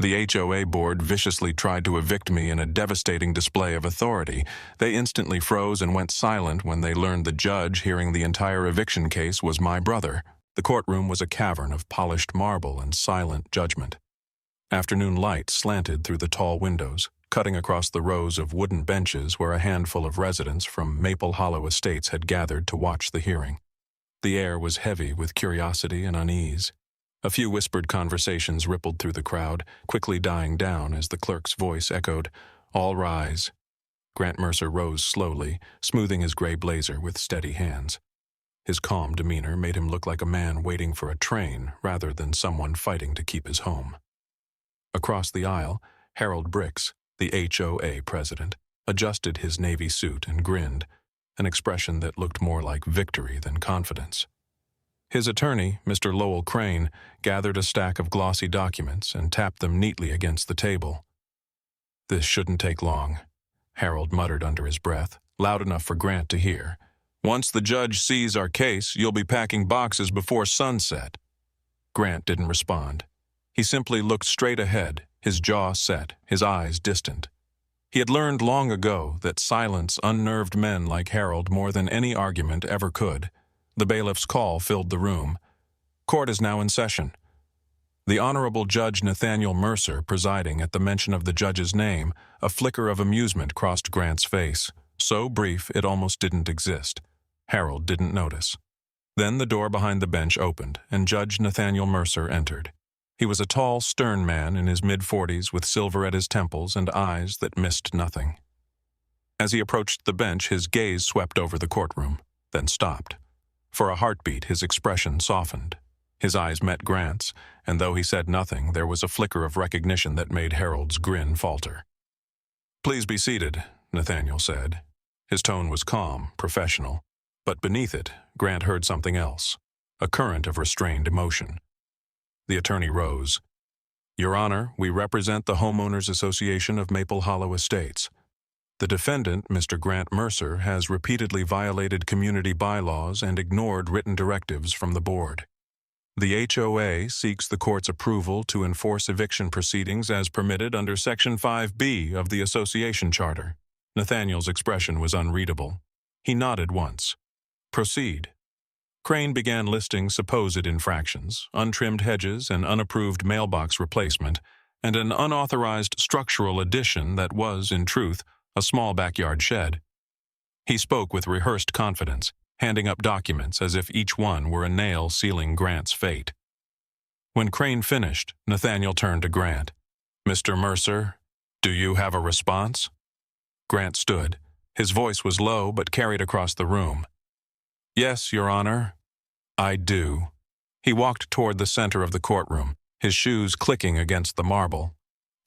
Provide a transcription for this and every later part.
The HOA board viciously tried to evict me in a devastating display of authority. They instantly froze and went silent when they learned the judge hearing the entire eviction case was my brother. The courtroom was a cavern of polished marble and silent judgment. Afternoon light slanted through the tall windows, cutting across the rows of wooden benches where a handful of residents from Maple Hollow Estates had gathered to watch the hearing. The air was heavy with curiosity and unease. A few whispered conversations rippled through the crowd, quickly dying down as the clerk's voice echoed, "All rise." Grant Mercer rose slowly, smoothing his gray blazer with steady hands. His calm demeanor made him look like a man waiting for a train rather than someone fighting to keep his home. Across the aisle, Harold Bricks, the HOA president, adjusted his navy suit and grinned, an expression that looked more like victory than confidence. His attorney, Mr. Lowell Crane, gathered a stack of glossy documents and tapped them neatly against the table. "This shouldn't take long," Harold muttered under his breath, loud enough for Grant to hear. "Once the judge sees our case, you'll be packing boxes before sunset." Grant didn't respond. He simply looked straight ahead, his jaw set, his eyes distant. He had learned long ago that silence unnerved men like Harold more than any argument ever could. The bailiff's call filled the room. Court is now in session. The Honorable Judge Nathaniel Mercer presiding. At the mention of the judge's name, a flicker of amusement crossed Grant's face, so brief it almost didn't exist. Harold didn't notice. Then the door behind the bench opened, and Judge Nathaniel Mercer entered. He was a tall, stern man in his mid-40s with silver at his temples and eyes that missed nothing. As he approached the bench, his gaze swept over the courtroom, then stopped. For a heartbeat, his expression softened. His eyes met Grant's, and though he said nothing, there was a flicker of recognition that made Harold's grin falter. "Please be seated," Nathaniel said. His tone was calm, professional, but beneath it, Grant heard something else, a current of restrained emotion. The attorney rose. "Your Honor, we represent the Homeowners Association of Maple Hollow Estates. The defendant, Mr. Grant Mercer, has repeatedly violated community bylaws and ignored written directives from the board. The HOA seeks the court's approval to enforce eviction proceedings as permitted under Section 5B of the Association Charter." Nathaniel's expression was unreadable. He nodded once. "Proceed." Crane began listing supposed infractions, untrimmed hedges, an unapproved mailbox replacement, and an unauthorized structural addition that was, in truth, a small backyard shed. He spoke with rehearsed confidence, handing up documents as if each one were a nail sealing Grant's fate. When Crane finished, Nathaniel turned to Grant. "Mr. Mercer, do you have a response?" Grant stood. His voice was low but carried across the room. "Yes, Your Honor, I do." He walked toward the center of the courtroom, his shoes clicking against the marble.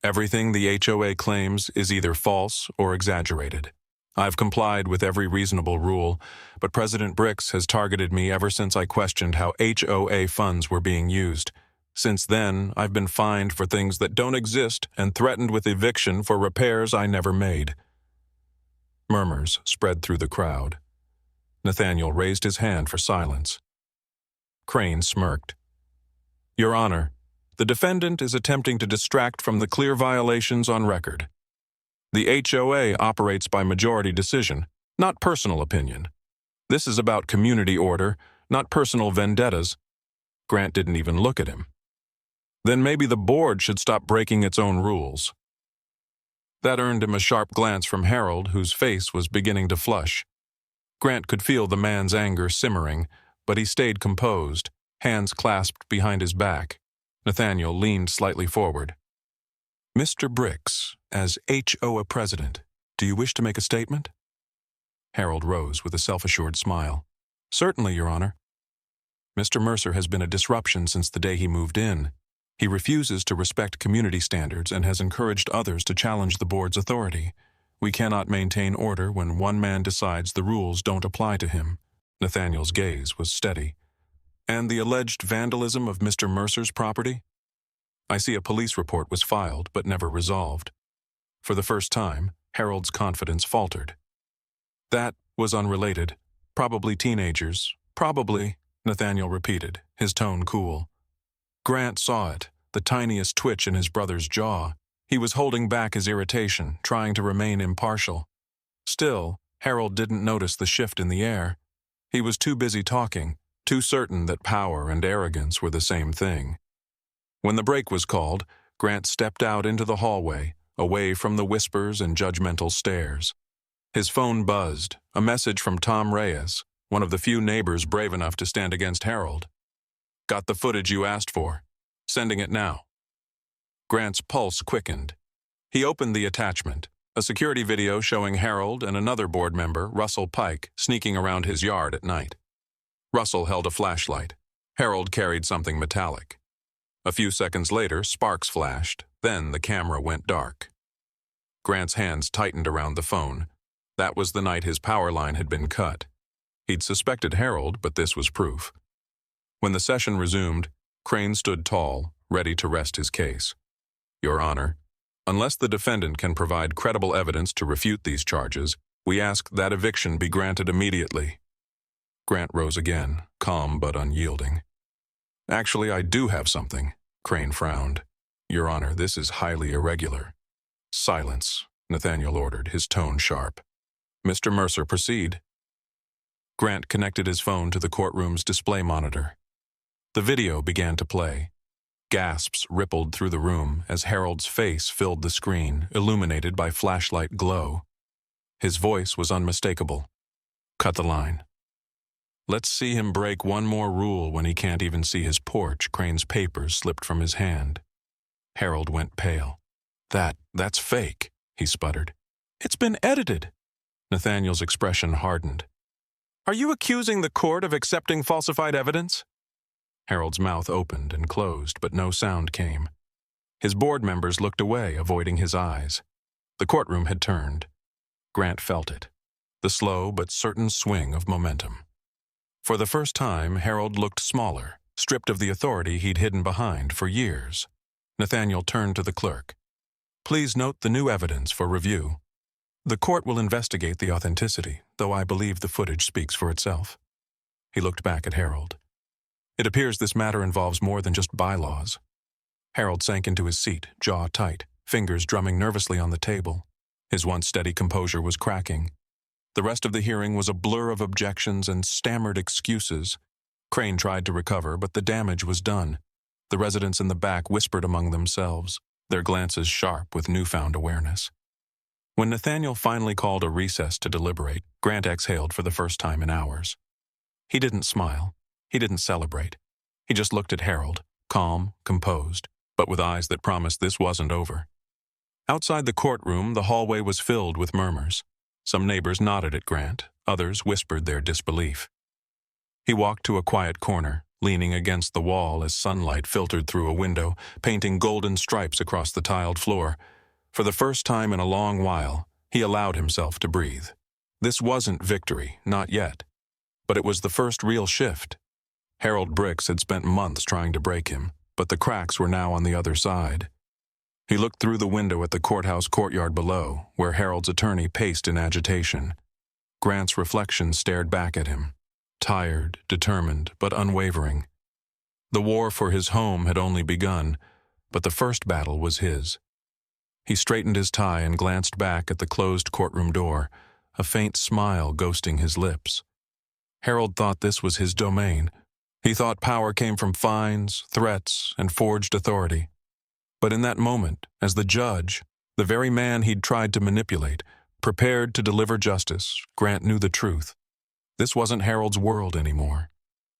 "Everything the HOA claims is either false or exaggerated. I've complied with every reasonable rule, but President Bricks has targeted me ever since I questioned how HOA funds were being used. Since then, I've been fined for things that don't exist and threatened with eviction for repairs I never made." Murmurs spread through the crowd. Nathaniel raised his hand for silence. Crane smirked. "Your Honor, the defendant is attempting to distract from the clear violations on record. The HOA operates by majority decision, not personal opinion. This is about community order, not personal vendettas." Grant didn't even look at him. "Then maybe the board should stop breaking its own rules." That earned him a sharp glance from Harold, whose face was beginning to flush. Grant could feel the man's anger simmering, but he stayed composed, hands clasped behind his back. Nathaniel leaned slightly forward. "Mr. Bricks, as HOA president, do you wish to make a statement?" Harold rose with a self-assured smile. "Certainly, Your Honor. Mr. Mercer has been a disruption since the day he moved in. He refuses to respect community standards and has encouraged others to challenge the board's authority. We cannot maintain order when one man decides the rules don't apply to him." Nathaniel's gaze was steady. "And the alleged vandalism of Mr. Mercer's property? I see a police report was filed but never resolved." For the first time, Harold's confidence faltered. "That was unrelated. Probably teenagers. Probably," Nathaniel repeated, his tone cool. Grant saw it, the tiniest twitch in his brother's jaw. He was holding back his irritation, trying to remain impartial. Still, Harold didn't notice the shift in the air. He was too busy talking, too certain that power and arrogance were the same thing. When the break was called, Grant stepped out into the hallway, away from the whispers and judgmental stares. His phone buzzed, a message from Tom Reyes, one of the few neighbors brave enough to stand against Harold. "Got the footage you asked for. Sending it now." Grant's pulse quickened. He opened the attachment, a security video showing Harold and another board member, Russell Pike, sneaking around his yard at night. Russell held a flashlight. Harold carried something metallic. A few seconds later, sparks flashed, then the camera went dark. Grant's hands tightened around the phone. That was the night his power line had been cut. He'd suspected Harold, but this was proof. When the session resumed, Crane stood tall, ready to rest his case. "Your Honor, unless the defendant can provide credible evidence to refute these charges, we ask that eviction be granted immediately." Grant rose again, calm but unyielding. "Actually, I do have something," Crane frowned. "Your Honor, this is highly irregular." "Silence," Nathaniel ordered, his tone sharp. "Mr. Mercer, proceed." Grant connected his phone to the courtroom's display monitor. The video began to play. Gasps rippled through the room as Harold's face filled the screen, illuminated by flashlight glow. His voice was unmistakable. "Cut the line." "Let's see him break one more rule when he can't even see his porch." Crane's papers slipped from his hand. Harold went pale. That's fake," he sputtered. "It's been edited." Nathaniel's expression hardened. "Are you accusing the court of accepting falsified evidence?" Harold's mouth opened and closed, but no sound came. His board members looked away, avoiding his eyes. The courtroom had turned. Grant felt it, the slow but certain swing of momentum. For the first time, Harold looked smaller, stripped of the authority he'd hidden behind for years. Nathaniel turned to the clerk. "Please note the new evidence for review. The court will investigate the authenticity, though I believe the footage speaks for itself." He looked back at Harold. "It appears this matter involves more than just bylaws." Harold sank into his seat, jaw tight, fingers drumming nervously on the table. His once steady composure was cracking. The rest of the hearing was a blur of objections and stammered excuses. Crane tried to recover, but the damage was done. The residents in the back whispered among themselves, their glances sharp with newfound awareness. When Nathaniel finally called a recess to deliberate, Grant exhaled for the first time in hours. He didn't smile. He didn't celebrate. He just looked at Harold, calm, composed, but with eyes that promised this wasn't over. Outside the courtroom, the hallway was filled with murmurs. Some neighbors nodded at Grant, others whispered their disbelief. He walked to a quiet corner, leaning against the wall as sunlight filtered through a window, painting golden stripes across the tiled floor. For the first time in a long while, he allowed himself to breathe. This wasn't victory, not yet. But it was the first real shift. Harold Bricks had spent months trying to break him, but the cracks were now on the other side. He looked through the window at the courthouse courtyard below, where Harold's attorney paced in agitation. Grant's reflection stared back at him, tired, determined, but unwavering. The war for his home had only begun, but the first battle was his. He straightened his tie and glanced back at the closed courtroom door, a faint smile ghosting his lips. Harold thought this was his domain. He thought power came from fines, threats, and forged authority. But in that moment, as the judge, the very man he'd tried to manipulate, prepared to deliver justice, Grant knew the truth. This wasn't Harold's world anymore.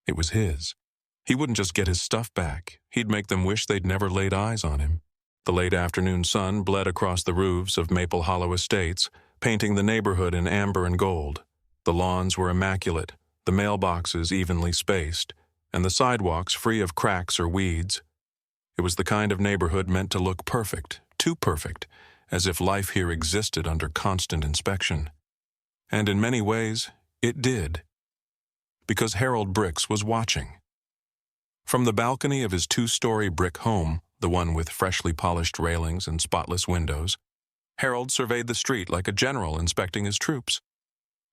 It was his. He wouldn't just get his stuff back. He'd make them wish they'd never laid eyes on him. The late afternoon sun bled across the roofs of Maple Hollow Estates, painting the neighborhood in amber and gold. The lawns were immaculate, the mailboxes evenly spaced, and the sidewalks free of cracks or weeds. It was the kind of neighborhood meant to look perfect, too perfect, as if life here existed under constant inspection. And in many ways, it did. Because Harold Bricks was watching. From the balcony of his two-story brick home, the one with freshly polished railings and spotless windows, Harold surveyed the street like a general inspecting his troops.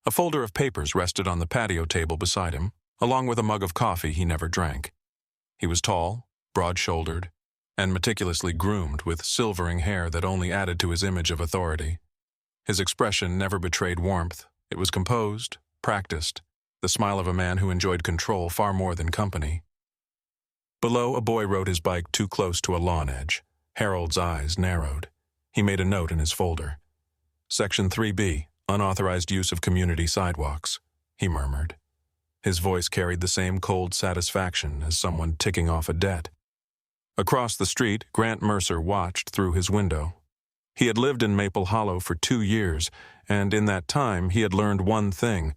A folder of papers rested on the patio table beside him, along with a mug of coffee he never drank. He was tall, broad-shouldered, and meticulously groomed with silvering hair that only added to his image of authority. His expression never betrayed warmth. It was composed, practiced, the smile of a man who enjoyed control far more than company. Below, a boy rode his bike too close to a lawn edge. Harold's eyes narrowed. He made a note in his folder. Section 3B, unauthorized use of community sidewalks, he murmured. His voice carried the same cold satisfaction as someone ticking off a debt. Across the street, Grant Mercer watched through his window. He had lived in Maple Hollow for 2 years, and in that time he had learned one thing.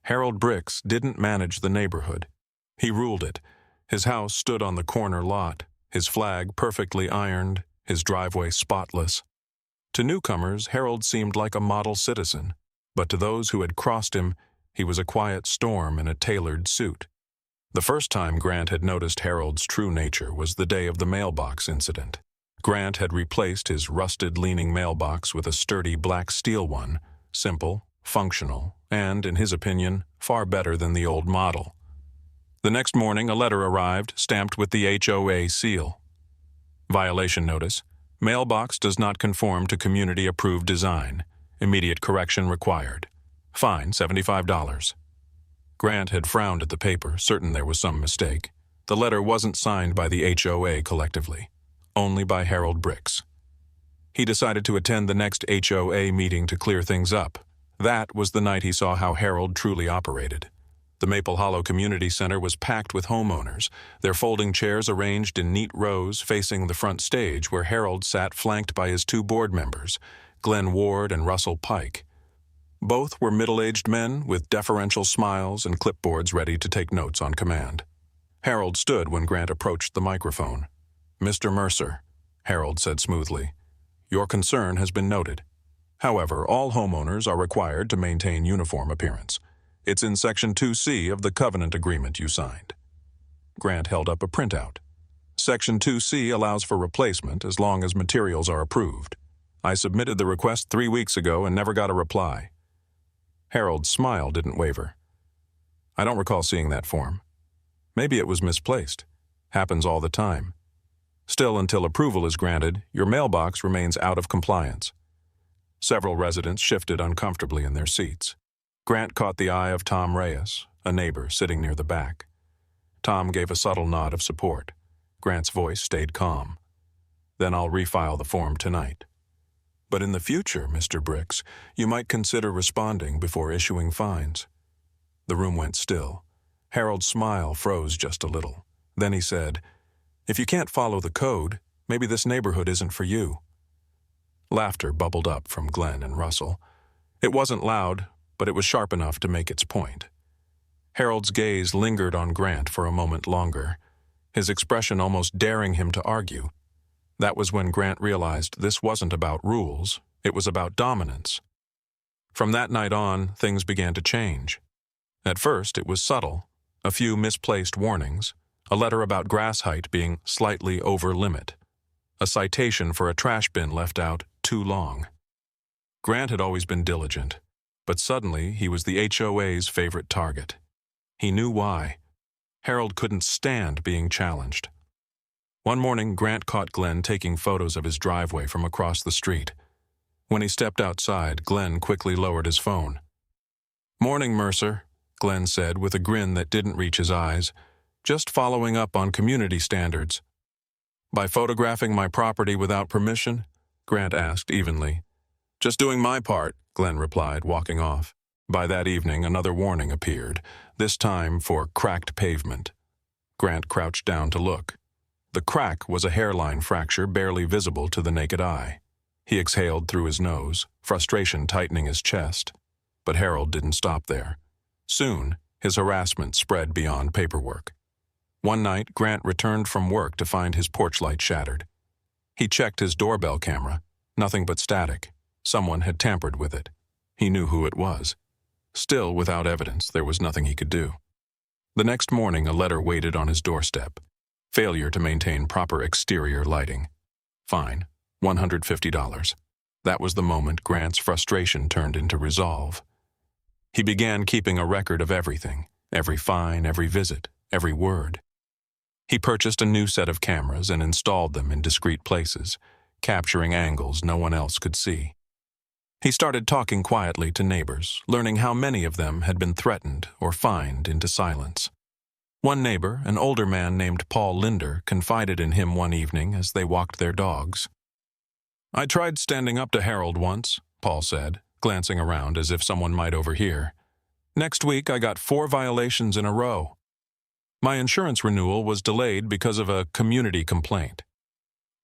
Harold Bricks didn't manage the neighborhood. He ruled it. His house stood on the corner lot, his flag perfectly ironed, his driveway spotless. To newcomers, Harold seemed like a model citizen, but to those who had crossed him, he was a quiet storm in a tailored suit. The first time Grant had noticed Harold's true nature was the day of the mailbox incident. Grant had replaced his rusted-leaning mailbox with a sturdy black steel one, simple, functional, and, in his opinion, far better than the old model. The next morning, a letter arrived, stamped with the HOA seal. Violation notice. Mailbox does not conform to community-approved design. Immediate correction required. Fine, $75. Grant had frowned at the paper, certain there was some mistake. The letter wasn't signed by the HOA collectively, only by Harold Bricks. He decided to attend the next HOA meeting to clear things up. That was the night he saw how Harold truly operated. The Maple Hollow Community Center was packed with homeowners, their folding chairs arranged in neat rows facing the front stage where Harold sat flanked by his 2 board members, Glenn Ward and Russell Pike. Both were middle-aged men with deferential smiles and clipboards ready to take notes on command. Harold stood when Grant approached the microphone. "Mr. Mercer," Harold said smoothly, "your concern has been noted. However, all homeowners are required to maintain uniform appearance. It's in Section 2C of the covenant agreement you signed." Grant held up a printout. "Section 2C allows for replacement as long as materials are approved. I submitted the request 3 weeks ago and never got a reply." Harold's smile didn't waver. "I don't recall seeing that form. Maybe it was misplaced. Happens all the time. Still, until approval is granted, your mailbox remains out of compliance." Several residents shifted uncomfortably in their seats. Grant caught the eye of Tom Reyes, a neighbor sitting near the back. Tom gave a subtle nod of support. Grant's voice stayed calm. "Then I'll refile the form tonight. But in the future, Mr. Bricks, you might consider responding before issuing fines." The room went still. Harold's smile froze just a little. Then he said, "If you can't follow the code, maybe this neighborhood isn't for you." Laughter bubbled up from Glenn and Russell. It wasn't loud, but it was sharp enough to make its point. Harold's gaze lingered on Grant for a moment longer, his expression almost daring him to argue. That was when Grant realized this wasn't about rules, it was about dominance. From that night on, things began to change. At first, it was subtle, a few misplaced warnings, a letter about grass height being slightly over limit, a citation for a trash bin left out too long. Grant had always been diligent, but suddenly he was the HOA's favorite target. He knew why. Harold couldn't stand being challenged. One morning, Grant caught Glenn taking photos of his driveway from across the street. When he stepped outside, Glenn quickly lowered his phone. "Morning, Mercer," Glenn said with a grin that didn't reach his eyes. "Just following up on community standards." "By photographing my property without permission?" Grant asked evenly. "Just doing my part," Glenn replied, walking off. By that evening, another warning appeared, this time for cracked pavement. Grant crouched down to look. The crack was a hairline fracture barely visible to the naked eye. He exhaled through his nose, frustration tightening his chest. But Harold didn't stop there. Soon, his harassment spread beyond paperwork. One night, Grant returned from work to find his porch light shattered. He checked his doorbell camera. Nothing but static. Someone had tampered with it. He knew who it was. Still, without evidence, there was nothing he could do. The next morning, a letter waited on his doorstep. Failure to maintain proper exterior lighting. Fine, $150. That was the moment Grant's frustration turned into resolve. He began keeping a record of everything, every fine, every visit, every word. He purchased a new set of cameras and installed them in discreet places, capturing angles no one else could see. He started talking quietly to neighbors, learning how many of them had been threatened or fined into silence. One neighbor, an older man named Paul Linder, confided in him one evening as they walked their dogs. "I tried standing up to Harold once," Paul said, glancing around as if someone might overhear. "Next week I got 4 violations in a row. My insurance renewal was delayed because of a community complaint.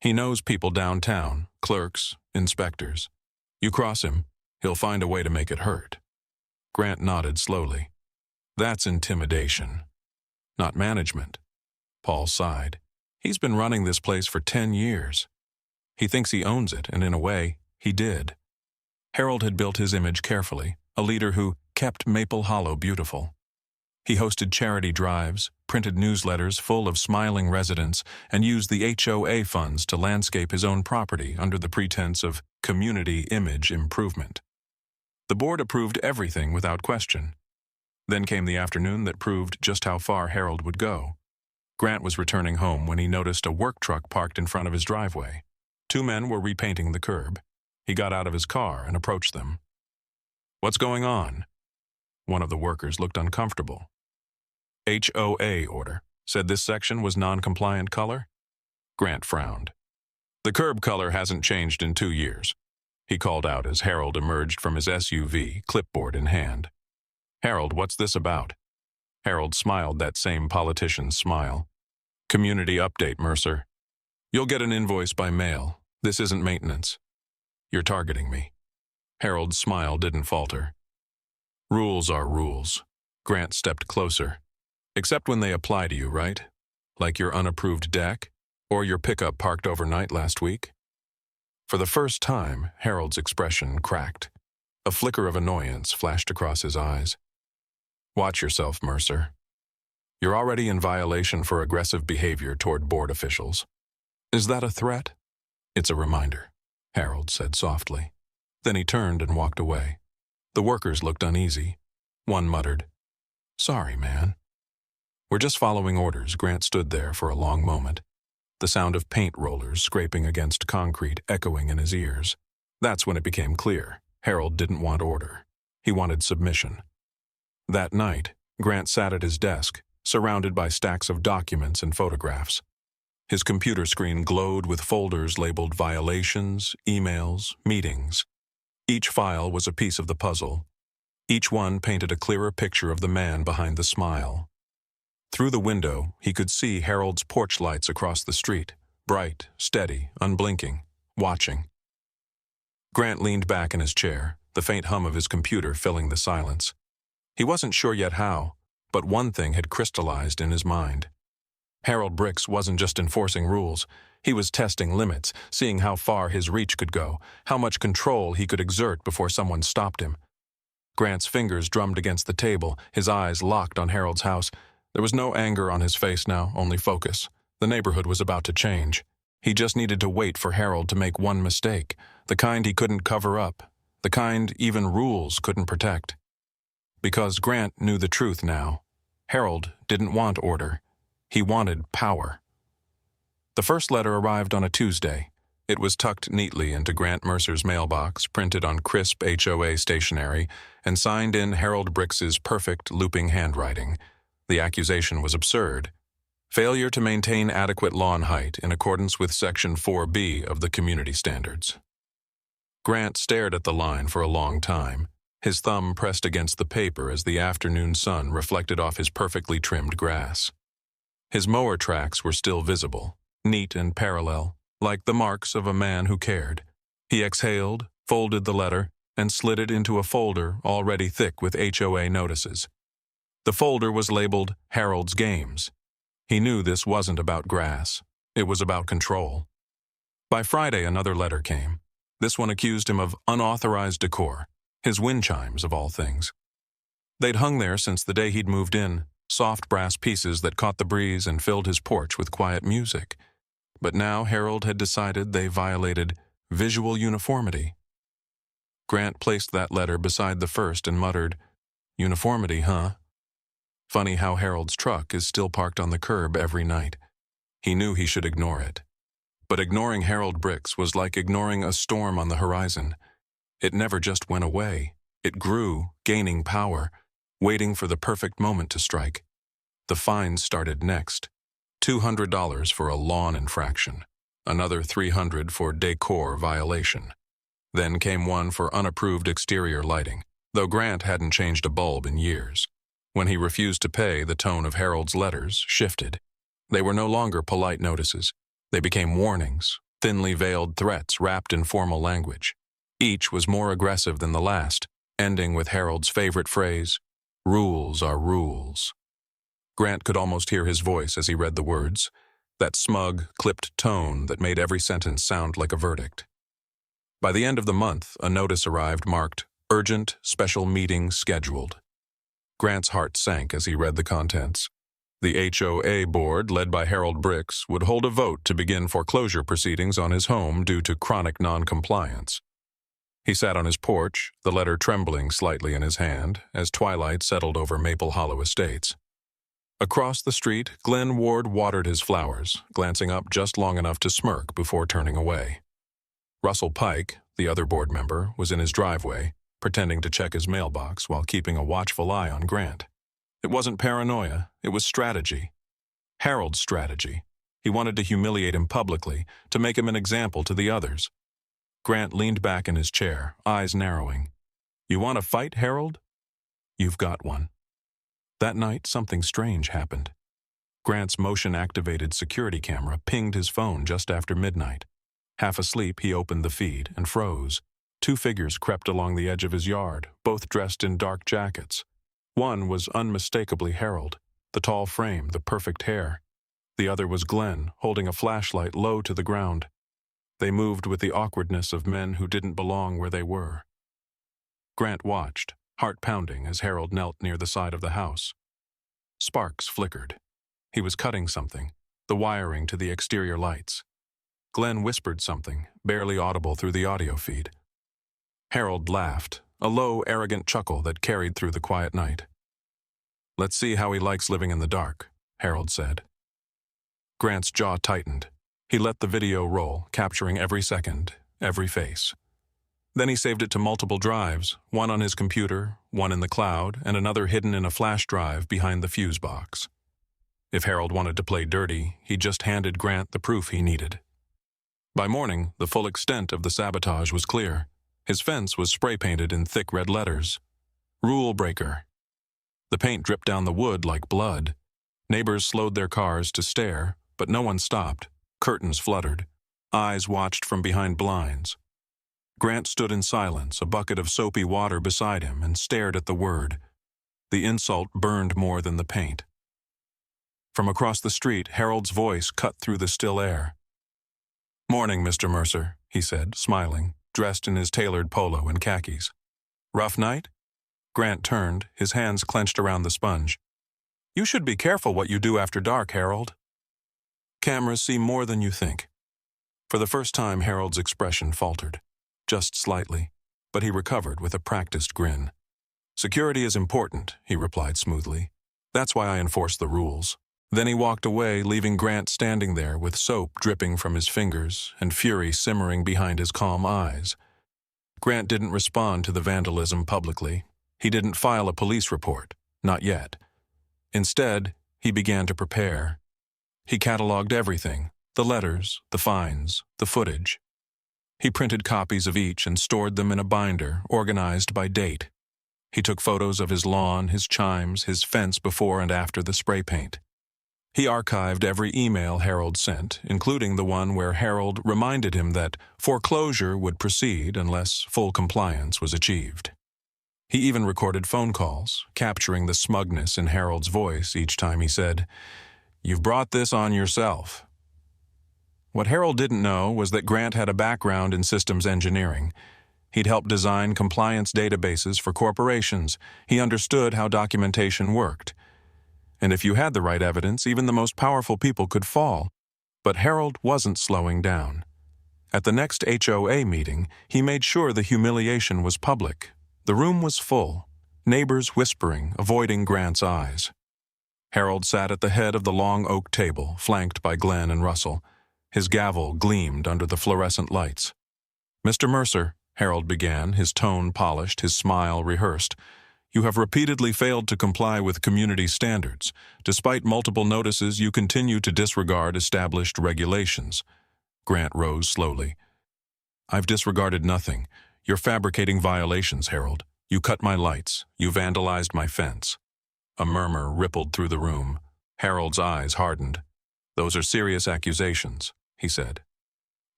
He knows people downtown, clerks, inspectors. You cross him, he'll find a way to make it hurt." Grant nodded slowly. "That's intimidation, not management." Paul sighed. "He's been running this place for 10 years. He thinks he owns it, and in a way, he did." Harold had built his image carefully, a leader who kept Maple Hollow beautiful. He hosted charity drives, printed newsletters full of smiling residents, and used the HOA funds to landscape his own property under the pretense of community image improvement. The board approved everything without question. Then came the afternoon that proved just how far Harold would go. Grant was returning home when he noticed a work truck parked in front of his driveway. 2 men were repainting the curb. He got out of his car and approached them. "What's going on?" One of the workers looked uncomfortable. "HOA order. Said this section was non-compliant color?" Grant frowned. "The curb color hasn't changed in 2 years," he called out as Harold emerged from his SUV, clipboard in hand. "Harold, what's this about?" Harold smiled that same politician's smile. "Community update, Mercer. You'll get an invoice by mail. This isn't maintenance. You're targeting me." Harold's smile didn't falter. "Rules are rules." Grant stepped closer. "Except when they apply to you, right? Like your unapproved deck? Or your pickup parked overnight last week?" For the first time, Harold's expression cracked. A flicker of annoyance flashed across his eyes. "Watch yourself, Mercer. You're already in violation for aggressive behavior toward board officials." "Is that a threat?" "It's a reminder," Harold said softly. Then he turned and walked away. The workers looked uneasy. One muttered, "Sorry, man." "We're just following orders." Grant stood there for a long moment, the sound of paint rollers scraping against concrete echoing in his ears. That's when it became clear. Harold didn't want order. He wanted submission. That night, Grant sat at his desk, surrounded by stacks of documents and photographs. His computer screen glowed with folders labeled violations, emails, meetings. Each file was a piece of the puzzle. Each one painted a clearer picture of the man behind the smile. Through the window, he could see Harold's porch lights across the street, bright, steady, unblinking, watching. Grant leaned back in his chair, the faint hum of his computer filling the silence. He wasn't sure yet how, but one thing had crystallized in his mind. Harold Bricks wasn't just enforcing rules. He was testing limits, seeing how far his reach could go, how much control he could exert before someone stopped him. Grant's fingers drummed against the table, his eyes locked on Harold's house. There was no anger on his face now, only focus. The neighborhood was about to change. He just needed to wait for Harold to make one mistake, the kind he couldn't cover up, the kind even rules couldn't protect. Because Grant knew the truth now. Harold didn't want order. He wanted power. The first letter arrived on a Tuesday. It was tucked neatly into Grant Mercer's mailbox, printed on crisp HOA stationery, and signed in Harold Bricks's perfect, looping handwriting. The accusation was absurd. Failure to maintain adequate lawn height in accordance with Section 4B of the Community Standards. Grant stared at the line for a long time, his thumb pressed against the paper as the afternoon sun reflected off his perfectly trimmed grass. His mower tracks were still visible, neat and parallel, like the marks of a man who cared. He exhaled, folded the letter, and slid it into a folder already thick with HOA notices. The folder was labeled Harold's Games. He knew this wasn't about grass. It was about control. By Friday, another letter came. This one accused him of unauthorized decor, his wind chimes of all things. They'd hung there since the day he'd moved in, soft brass pieces that caught the breeze and filled his porch with quiet music. But now Harold had decided they violated visual uniformity. Grant placed that letter beside the first and muttered, "Uniformity, huh? Funny how Harold's truck is still parked on the curb every night." He knew he should ignore it. But ignoring Harold Bricks was like ignoring a storm on the horizon. It never just went away. It grew, gaining power, waiting for the perfect moment to strike. The fines started next. $200 for a lawn infraction. Another $300 for decor violation. Then came one for unapproved exterior lighting, though Grant hadn't changed a bulb in years. When he refused to pay, the tone of Harold's letters shifted. They were no longer polite notices. They became warnings, thinly veiled threats wrapped in formal language. Each was more aggressive than the last, ending with Harold's favorite phrase, "Rules are rules." Grant could almost hear his voice as he read the words, that smug, clipped tone that made every sentence sound like a verdict. By the end of the month, a notice arrived marked, "Urgent Special Meeting Scheduled." Grant's heart sank as he read the contents. The HOA board, led by Harold Bricks, would hold a vote to begin foreclosure proceedings on his home due to chronic non-compliance. He sat on his porch, the letter trembling slightly in his hand, as twilight settled over Maple Hollow Estates. Across the street, Glenn Ward watered his flowers, glancing up just long enough to smirk before turning away. Russell Pike, the other board member, was in his driveway, pretending to check his mailbox while keeping a watchful eye on Grant. It wasn't paranoia, it was strategy. Harold's strategy. He wanted to humiliate him publicly, to make him an example to the others. Grant leaned back in his chair, eyes narrowing. "You want to fight, Harold? You've got one." That night, something strange happened. Grant's motion-activated security camera pinged his phone just after midnight. Half asleep, he opened the feed and froze. Two figures crept along the edge of his yard, both dressed in dark jackets. One was unmistakably Harold, the tall frame, the perfect hair. The other was Glenn, holding a flashlight low to the ground. They moved with the awkwardness of men who didn't belong where they were. Grant watched, heart pounding, as Harold knelt near the side of the house. Sparks flickered. He was cutting something, the wiring to the exterior lights. Glenn whispered something, barely audible through the audio feed. Harold laughed, a low, arrogant chuckle that carried through the quiet night. "Let's see how he likes living in the dark," Harold said. Grant's jaw tightened. He let the video roll, capturing every second, every face. Then he saved it to multiple drives, one on his computer, one in the cloud, and another hidden in a flash drive behind the fuse box. If Harold wanted to play dirty, he just handed Grant the proof he needed. By morning, the full extent of the sabotage was clear. His fence was spray-painted in thick red letters. "Rule breaker." The paint dripped down the wood like blood. Neighbors slowed their cars to stare, but no one stopped. Curtains fluttered. Eyes watched from behind blinds. Grant stood in silence, a bucket of soapy water beside him, and stared at the word. The insult burned more than the paint. From across the street, Harold's voice cut through the still air. "Morning, Mr. Mercer," he said, smiling, dressed in his tailored polo and khakis. "Rough night?" Grant turned, his hands clenched around the sponge. "You should be careful what you do after dark, Harold." "Cameras see more than you think." For the first time, Harold's expression faltered. Just slightly, but he recovered with a practiced grin. "Security is important," he replied smoothly. "That's why I enforce the rules." Then he walked away, leaving Grant standing there with soap dripping from his fingers and fury simmering behind his calm eyes. Grant didn't respond to the vandalism publicly. He didn't file a police report, not yet. Instead, he began to prepare. He cataloged everything, the letters, the fines, the footage. He printed copies of each and stored them in a binder, organized by date. He took photos of his lawn, his chimes, his fence before and after the spray paint. He archived every email Harold sent, including the one where Harold reminded him that foreclosure would proceed unless full compliance was achieved. He even recorded phone calls, capturing the smugness in Harold's voice each time he said, "You've brought this on yourself." What Harold didn't know was that Grant had a background in systems engineering. He'd helped design compliance databases for corporations. He understood how documentation worked. And if you had the right evidence, even the most powerful people could fall. But Harold wasn't slowing down. At the next HOA meeting, he made sure the humiliation was public. The room was full, neighbors whispering, avoiding Grant's eyes. Harold sat at the head of the long oak table, flanked by Glenn and Russell. His gavel gleamed under the fluorescent lights. "Mr. Mercer," Harold began, his tone polished, his smile rehearsed, "you have repeatedly failed to comply with community standards. Despite multiple notices, you continue to disregard established regulations." Grant rose slowly. "I've disregarded nothing. You're fabricating violations, Harold. You cut my lights. You vandalized my fence." A murmur rippled through the room. Harold's eyes hardened. "Those are serious accusations," he said.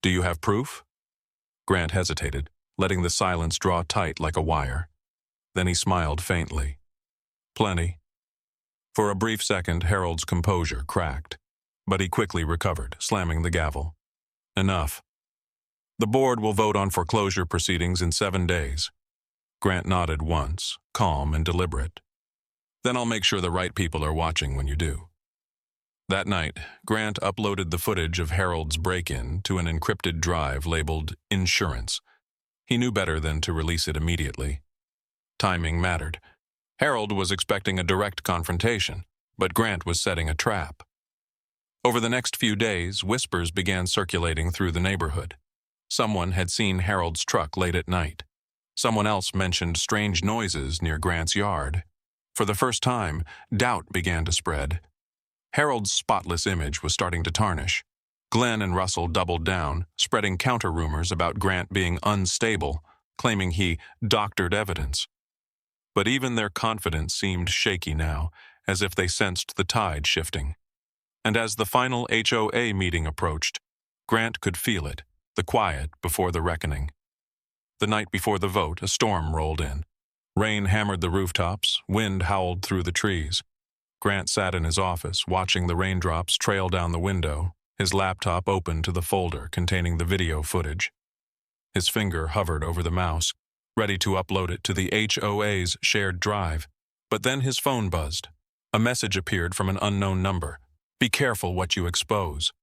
"Do you have proof?" Grant hesitated, letting the silence draw tight like a wire. Then he smiled faintly. "Plenty." For a brief second, Harold's composure cracked, but he quickly recovered, slamming the gavel. "Enough. The board will vote on foreclosure proceedings in 7 days." Grant nodded once, calm and deliberate. "Then I'll make sure the right people are watching when you do." That night, Grant uploaded the footage of Harold's break-in to an encrypted drive labeled Insurance. He knew better than to release it immediately. Timing mattered. Harold was expecting a direct confrontation, but Grant was setting a trap. Over the next few days, whispers began circulating through the neighborhood. Someone had seen Harold's truck late at night. Someone else mentioned strange noises near Grant's yard. For the first time, doubt began to spread. Harold's spotless image was starting to tarnish. Glenn and Russell doubled down, spreading counter-rumors about Grant being unstable, claiming he doctored evidence. But even their confidence seemed shaky now, as if they sensed the tide shifting. And as the final HOA meeting approached, Grant could feel it, the quiet before the reckoning. The night before the vote, a storm rolled in. Rain hammered the rooftops, wind howled through the trees. Grant sat in his office, watching the raindrops trail down the window, his laptop open to the folder containing the video footage. His finger hovered over the mouse, ready to upload it to the HOA's shared drive. But then his phone buzzed. A message appeared from an unknown number. "Be careful what you expose."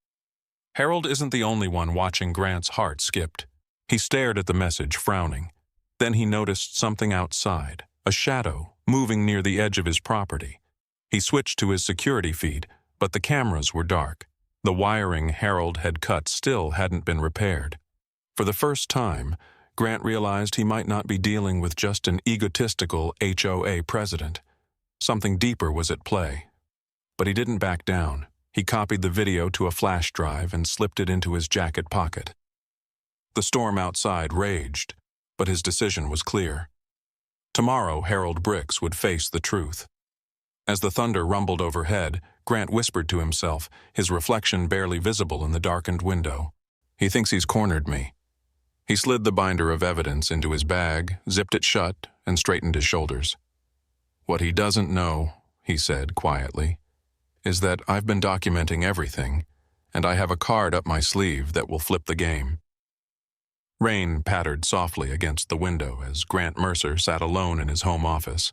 Harold isn't the only one watching. Grant's heart skipped. He stared at the message, frowning. Then he noticed something outside, a shadow, moving near the edge of his property. He switched to his security feed, but the cameras were dark. The wiring Harold had cut still hadn't been repaired. For the first time, Grant realized he might not be dealing with just an egotistical HOA president. Something deeper was at play. But he didn't back down. He copied the video to a flash drive and slipped it into his jacket pocket. The storm outside raged, but his decision was clear. Tomorrow, Harold Bricks would face the truth. As the thunder rumbled overhead, Grant whispered to himself, his reflection barely visible in the darkened window. "He thinks he's cornered me." He slid the binder of evidence into his bag, zipped it shut, and straightened his shoulders. "What he doesn't know," he said quietly, "is that I've been documenting everything, and I have a card up my sleeve that will flip the game." Rain pattered softly against the window as Grant Mercer sat alone in his home office,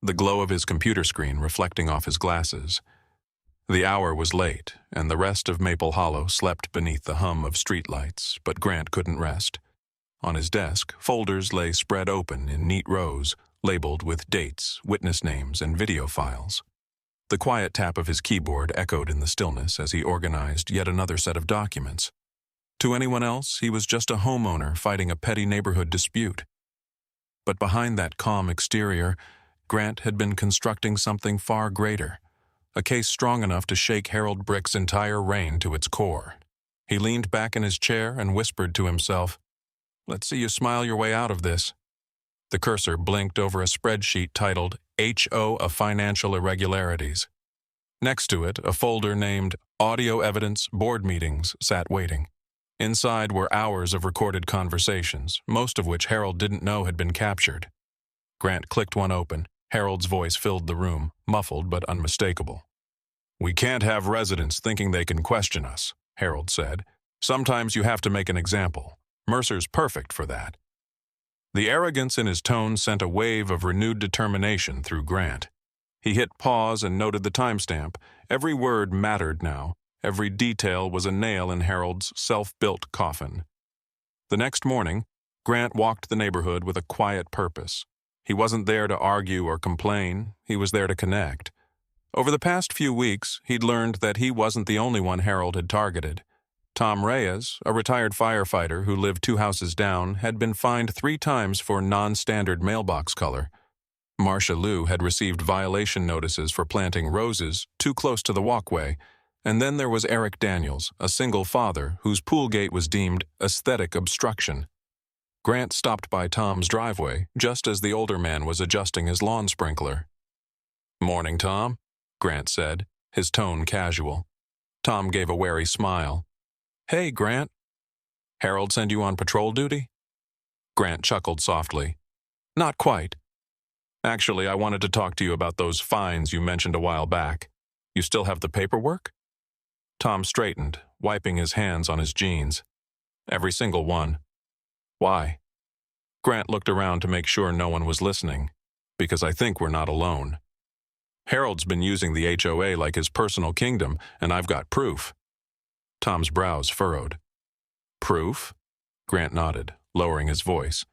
the glow of his computer screen reflecting off his glasses. The hour was late, and the rest of Maple Hollow slept beneath the hum of streetlights, but Grant couldn't rest. On his desk, folders lay spread open in neat rows, labeled with dates, witness names, and video files. The quiet tap of his keyboard echoed in the stillness as he organized yet another set of documents. To anyone else, he was just a homeowner fighting a petty neighborhood dispute. But behind that calm exterior, Grant had been constructing something far greater, a case strong enough to shake Harold Brick's entire reign to its core. He leaned back in his chair and whispered to himself, "Let's see you smile your way out of this." The cursor blinked over a spreadsheet titled HO of Financial Irregularities. Next to it, a folder named Audio Evidence Board Meetings sat waiting. Inside were hours of recorded conversations, most of which Harold didn't know had been captured. Grant clicked one open. Harold's voice filled the room, muffled but unmistakable. "We can't have residents thinking they can question us," Harold said. "Sometimes you have to make an example. Mercer's perfect for that." The arrogance in his tone sent a wave of renewed determination through Grant. He hit pause and noted the timestamp. Every word mattered now. Every detail was a nail in Harold's self-built coffin. The next morning, Grant walked the neighborhood with a quiet purpose. He wasn't there to argue or complain. He was there to connect. Over the past few weeks, he'd learned that he wasn't the only one Harold had targeted. Tom Reyes, a retired firefighter who lived 2 houses down, had been fined 3 times for non-standard mailbox color. Marcia Liu had received violation notices for planting roses too close to the walkway. And then there was Eric Daniels, a single father whose pool gate was deemed aesthetic obstruction. Grant stopped by Tom's driveway just as the older man was adjusting his lawn sprinkler. "Morning, Tom," Grant said, his tone casual. Tom gave a wary smile. "Hey, Grant. Harold send you on patrol duty?" Grant chuckled softly. "Not quite. Actually, I wanted to talk to you about those fines you mentioned a while back. You still have the paperwork?" Tom straightened, wiping his hands on his jeans. "Every single one." "Why?" Grant looked around to make sure no one was listening. "Because I think we're not alone. Harold's been using the HOA like his personal kingdom, and I've got proof." Tom's brows furrowed. "Proof?" Grant nodded, lowering his voice.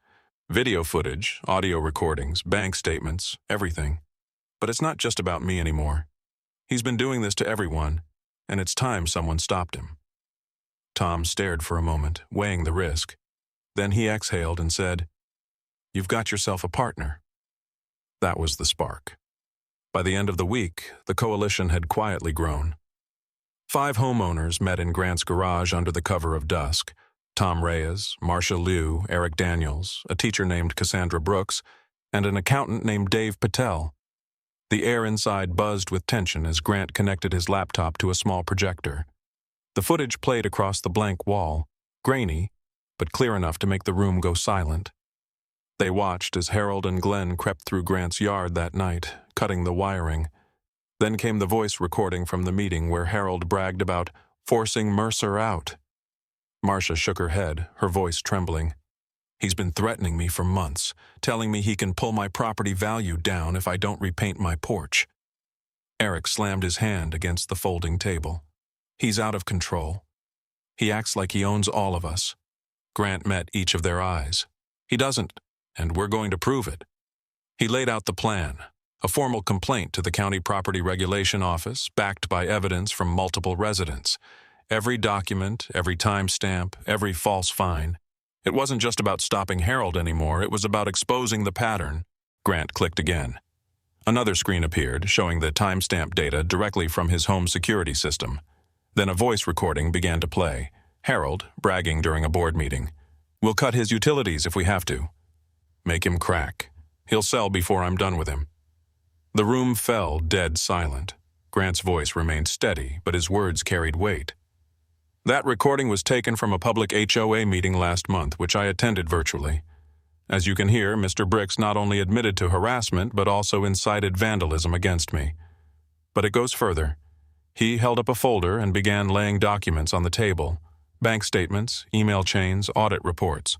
"Video footage, audio recordings, bank statements, everything. But it's not just about me anymore. He's been doing this to everyone, and it's time someone stopped him." Tom stared for a moment, weighing the risk. Then he exhaled and said, "You've got yourself a partner." That was the spark. By the end of the week, the coalition had quietly grown. 5 homeowners met in Grant's garage under the cover of dusk. Tom Reyes, Marcia Liu, Eric Daniels, a teacher named Cassandra Brooks, and an accountant named Dave Patel. The air inside buzzed with tension as Grant connected his laptop to a small projector. The footage played across the blank wall, grainy, but clear enough to make the room go silent. They watched as Harold and Glenn crept through Grant's yard that night, cutting the wiring. Then came the voice recording from the meeting where Harold bragged about forcing Mercer out. Marcia shook her head, her voice trembling. "He's been threatening me for months, telling me he can pull my property value down if I don't repaint my porch." Eric slammed his hand against the folding table. "He's out of control. He acts like he owns all of us." Grant met each of their eyes. "He doesn't, and we're going to prove it." He laid out the plan, a formal complaint to the County Property Regulation Office, backed by evidence from multiple residents. Every document, every timestamp, every false fine. It wasn't just about stopping Harold anymore, it was about exposing the pattern. Grant clicked again. Another screen appeared, showing the timestamp data directly from his home security system. Then a voice recording began to play. Harold, bragging during a board meeting. "We'll cut his utilities if we have to. Make him crack. He'll sell before I'm done with him." The room fell dead silent. Grant's voice remained steady, but his words carried weight. "That recording was taken from a public HOA meeting last month, which I attended virtually. As you can hear, Mr. Bricks not only admitted to harassment, but also incited vandalism against me. But it goes further. He held up a folder and began laying documents on the table. Bank statements, email chains, audit reports.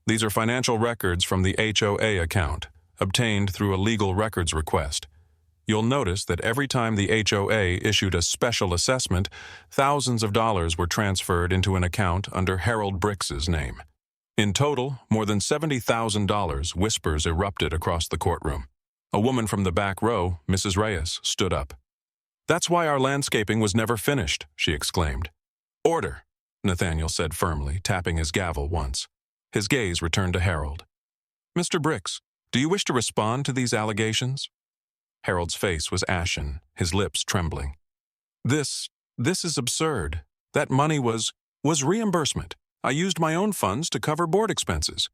These are financial records from the HOA account, obtained through a legal records request. You'll notice that every time the HOA issued a special assessment, thousands of dollars were transferred into an account under Harold Bricks's name. In total, more than $70,000, whispers erupted across the courtroom. A woman from the back row, Mrs. Reyes, stood up. "That's why our landscaping was never finished," she exclaimed. "Order," Nathaniel said firmly, tapping his gavel once. His gaze returned to Harold. "Mr. Bricks, do you wish to respond to these allegations?" Harold's face was ashen, his lips trembling. This is absurd. That money was reimbursement. I used my own funds to cover board expenses."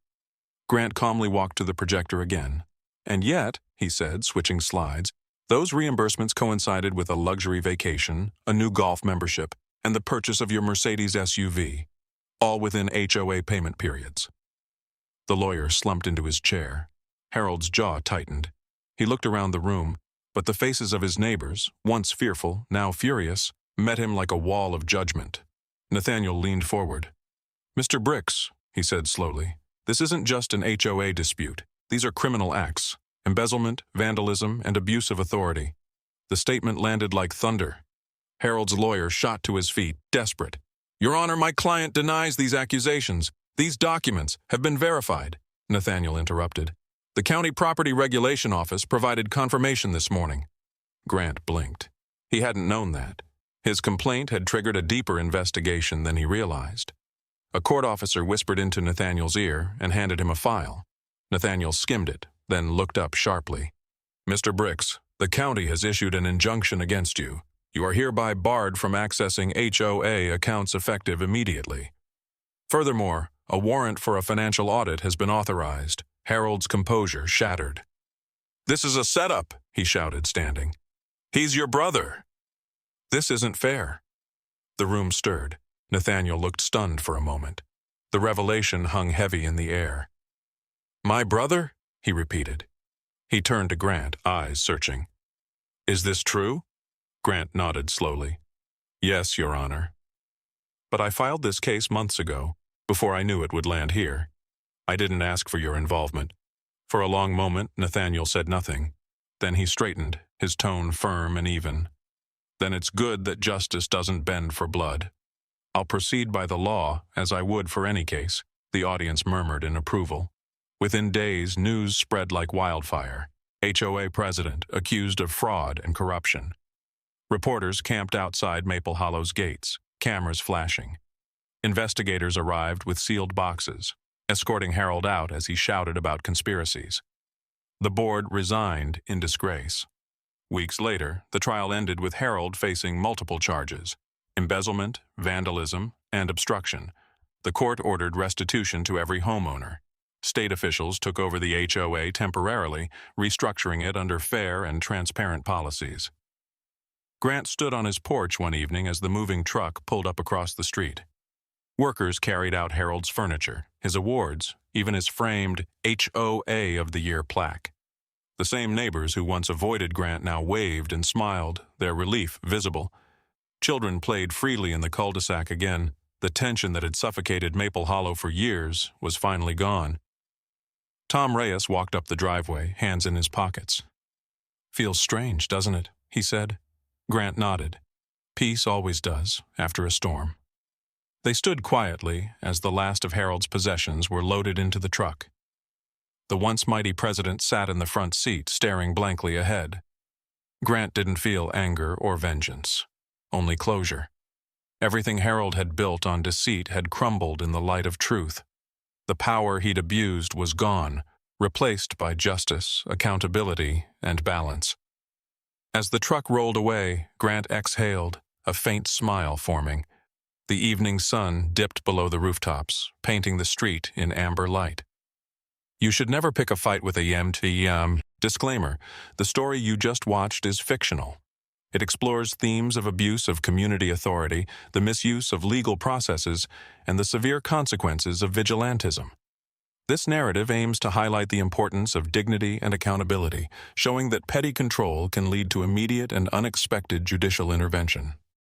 Grant calmly walked to the projector again. "And yet," he said, switching slides, "those reimbursements coincided with a luxury vacation, a new golf membership, and the purchase of your Mercedes SUV, all within HOA payment periods." The lawyer slumped into his chair. Harold's jaw tightened. He looked around the room, but the faces of his neighbors, once fearful, now furious, met him like a wall of judgment. Nathaniel leaned forward. "Mr. Bricks," he said slowly, "this isn't just an HOA dispute. These are criminal acts, embezzlement, vandalism, and abuse of authority." The statement landed like thunder. Harold's lawyer shot to his feet, desperate. "Your Honor, my client denies these accusations. These documents have been verified," Nathaniel interrupted. "The County Property Regulation Office provided confirmation this morning." Grant blinked. He hadn't known that. His complaint had triggered a deeper investigation than he realized. A court officer whispered into Nathaniel's ear and handed him a file. Nathaniel skimmed it, then looked up sharply. "Mr. Bricks, the county has issued an injunction against you. You are hereby barred from accessing HOA accounts effective immediately. Furthermore, a warrant for a financial audit has been authorized." Harold's composure shattered. "This is a setup," he shouted, standing. "He's your brother." "This isn't fair." The room stirred. Nathaniel looked stunned for a moment. The revelation hung heavy in the air. "My brother?" he repeated. He turned to Grant, eyes searching. "Is this true?" Grant nodded slowly. "Yes, Your Honor. But I filed this case months ago, before I knew it would land here. I didn't ask for your involvement." For a long moment, Nathaniel said nothing. Then he straightened, his tone firm and even. "Then it's good that justice doesn't bend for blood. I'll proceed by the law, as I would for any case," the audience murmured in approval. Within days, news spread like wildfire. HOA president accused of fraud and corruption. Reporters camped outside Maple Hollow's gates, cameras flashing. Investigators arrived with sealed boxes, escorting Harold out as he shouted about conspiracies. The board resigned in disgrace. Weeks later, the trial ended with Harold facing multiple charges: embezzlement, vandalism, and obstruction. The court ordered restitution to every homeowner. State officials took over the HOA temporarily, restructuring it under fair and transparent policies. Grant stood on his porch one evening as the moving truck pulled up across the street. Workers carried out Harold's furniture, his awards, even his framed HOA of the Year plaque. The same neighbors who once avoided Grant now waved and smiled, their relief visible. Children played freely in the cul-de-sac again. The tension that had suffocated Maple Hollow for years was finally gone. Tom Reyes walked up the driveway, hands in his pockets. "Feels strange, doesn't it?" he said. Grant nodded. Peace always does, after a storm. They stood quietly as the last of Harold's possessions were loaded into the truck. The once mighty president sat in the front seat, staring blankly ahead. Grant didn't feel anger or vengeance, only closure. Everything Harold had built on deceit had crumbled in the light of truth. The power he'd abused was gone, replaced by justice, accountability, and balance. As the truck rolled away, Grant exhaled, a faint smile forming. The evening sun dipped below the rooftops, painting the street in amber light. You should never pick a fight with a YMT. Disclaimer: the story you just watched is fictional. It explores themes of abuse of community authority, the misuse of legal processes, and the severe consequences of vigilantism. This narrative aims to highlight the importance of dignity and accountability, showing that petty control can lead to immediate and unexpected judicial intervention.